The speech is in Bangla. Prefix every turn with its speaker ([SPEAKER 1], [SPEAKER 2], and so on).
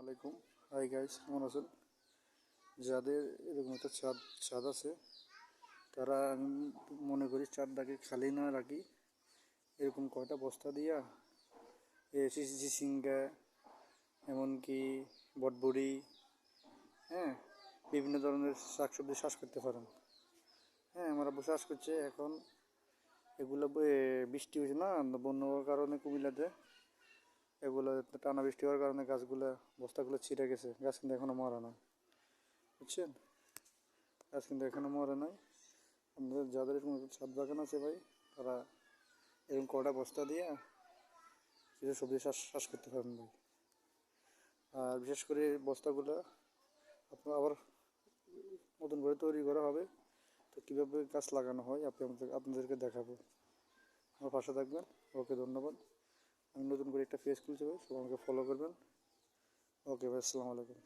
[SPEAKER 1] আলাইকুম। হাই গাইস, কেমন আছেন? যাদের এরকম একটা ছাদ আছে তারা, আমি মনে করি ছাদটাকে খালি না রাখি এরকম কয়টা বস্তা দিয়া চিচিঙ্গা, এমনকি বটবড়ি, হ্যাঁ, বিভিন্ন ধরনের শাকসবজি চাষ করতে পারেন। হ্যাঁ, আমার আব্বু চাষ করছে এখন। এগুলো বৃষ্টি হয়েছে না, বন্যা হওয়ার কারণে কুমিল্লাতে এগুলো টানা বৃষ্টি হওয়ার কারণে গাছগুলো, বস্তাগুলো ছিঁড়ে গেছে। গাছ কিন্তু এখনো মরা না, বুঝছেন? গাছ কিন্তু এখনো মরে নাই। আপনাদের যাদের এরকম ছাদ বাগান আছে ভাই, তারা এরকম কটা বস্তা দিয়ে কিছু সবজি চাষ করতে পারেন ভাই। আর বিশেষ করে বস্তাগুলো আপনার আবার নতুন করে তৈরি করা হবে, তো কীভাবে গাছ লাগানো হয় আপনাদেরকে দেখাবো। আমার পাশে থাকবেন। ওকে, ধন্যবাদ। আমি নতুন করে একটা পেজ খুলছি ভাই, সবাই আমাকে ফলো করবেন। ওকে ভাই, আসসালামু আলাইকুম।